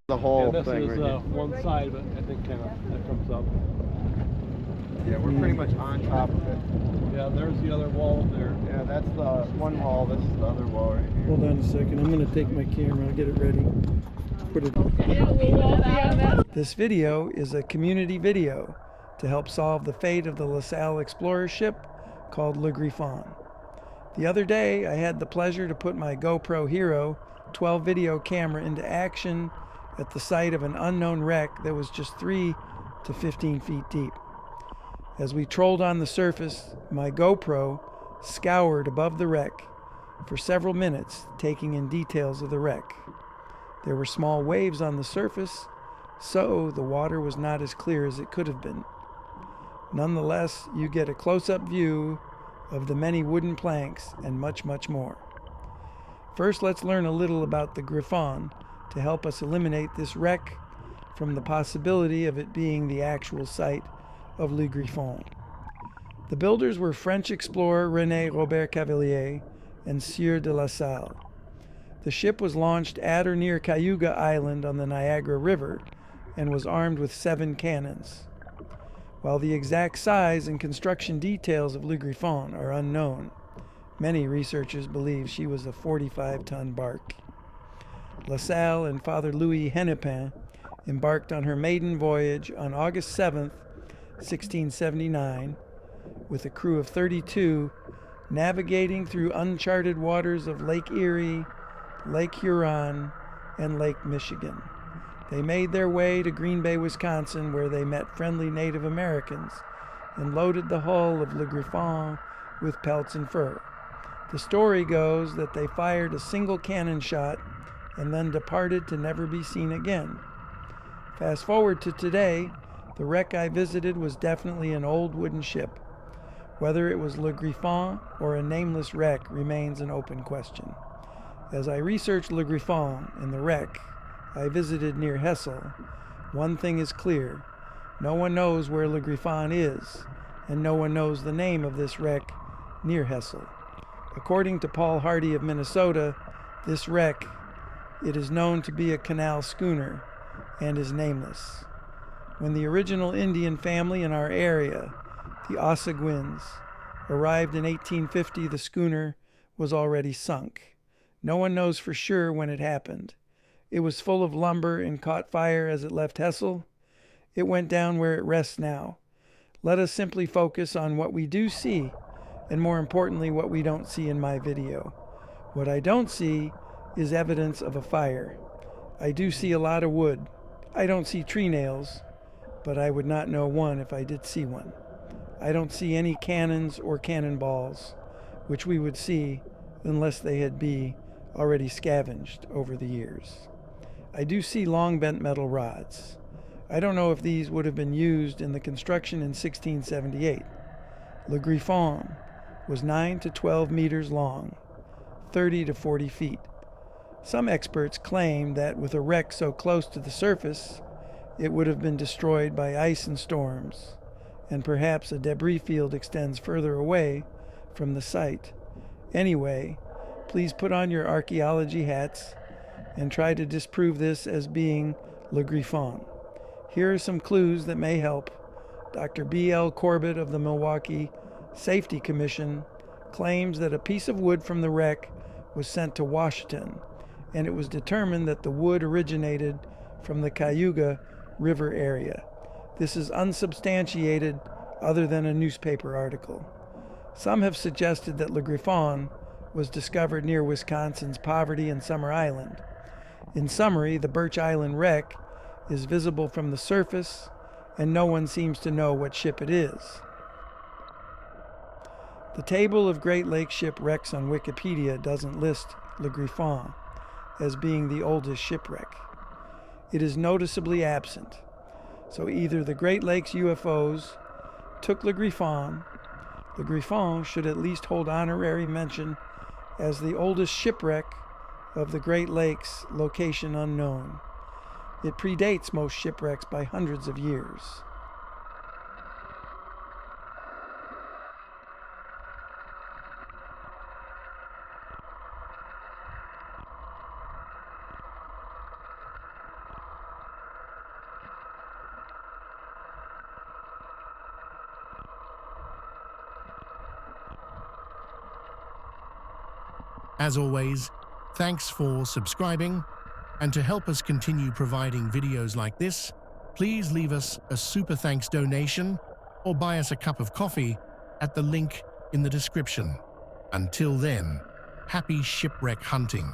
The whole this thing is right here. one side of it, I think, kind of that comes up. Yeah, we're pretty much on top of it. Yeah, there's the other wall there. Yeah, that's the one wall. This is the other wall right here. Hold on a second. I'm going to take my camera. I'll get it ready. Put it. This video is a community video to help solve the fate of the La Salle explorer ship called Le Griffon. The other day, I had the pleasure to put my GoPro Hero 12 video camera into action at the site of an unknown wreck that was just 3 to 15 feet deep. As we trolled on the surface, my GoPro scoured above the wreck for several minutes, taking in details of the wreck. There were small waves on the surface, so the water was not as clear as it could have been. Nonetheless, you get a close-up view of the many wooden planks and much, much more. First, let's learn a little about the Griffon to help us eliminate this wreck from the possibility of it being the actual site of Le Griffon. The builders were French explorer René-Robert Cavelier and Sieur de La Salle. The ship was launched at or near Cayuga Island on the Niagara River and was armed with 7 cannons. While the exact size and construction details of Le Griffon are unknown, many researchers believe she was a 45-ton barque. La Salle and Father Louis Hennepin embarked on her maiden voyage on August 7th, 1679, with a crew of 32, navigating through uncharted waters of Lake Erie, Lake Huron, and Lake Michigan. They made their way to Green Bay, Wisconsin, where they met friendly Native Americans and loaded the hull of Le Griffon with pelts and fur. The story goes that they fired a single cannon shot and then departed to never be seen again. Fast forward to today, the wreck I visited was definitely an old wooden ship. Whether it was Le Griffon or a nameless wreck remains an open question. As I researched Le Griffon and the wreck I visited near Hessel, one thing is clear. No one knows where Le Griffon is, and no one knows the name of this wreck near Hessel. According to Paul Hardy of Minnesota, this wreck, it is known to be a canal schooner and is nameless. When the original Indian family in our area, the Ossaguins, arrived in 1850, the schooner was already sunk. No one knows for sure when it happened. It was full of lumber and caught fire as it left Hessel. It went down where it rests now. Let us simply focus on what we do see, and more importantly, what we don't see in my video. What I don't see is evidence of a fire. I do see a lot of wood. I don't see tree nails, but I would not know one if I did see one. I don't see any cannons or cannonballs, which we would see unless they had been already scavenged over the years. I do see long bent metal rods. I don't know if these would have been used in the construction in 1678. Le Griffon was 9 to 12 meters long, 30 to 40 feet. Some experts claim that with a wreck so close to the surface, it would have been destroyed by ice and storms, and perhaps a debris field extends further away from the site. Anyway, please put on your archaeology hats and try to disprove this as being Le Griffon. Here are some clues that may help. Dr. B.L. Corbett of the Milwaukee Safety Commission claims that a piece of wood from the wreck was sent to Washington, and it was determined that the wood originated from the Cayuga River area. This is unsubstantiated other than a newspaper article. Some have suggested that Le Griffon was discovered near Wisconsin's Poverty and Summer Island. In summary, the Birch Island wreck is visible from the surface, and no one seems to know what ship it is. The table of Great Lakes shipwrecks on Wikipedia doesn't list Le Griffon as being the oldest shipwreck. It is noticeably absent. So either the Great Lakes UFOs took Le Griffon should at least hold honorary mention as the oldest shipwreck of the Great Lakes, location unknown. It predates most shipwrecks by hundreds of years. As always, thanks for subscribing, and to help us continue providing videos like this, please leave us a super thanks donation or buy us a cup of coffee at the link in the description. Until then, happy shipwreck hunting.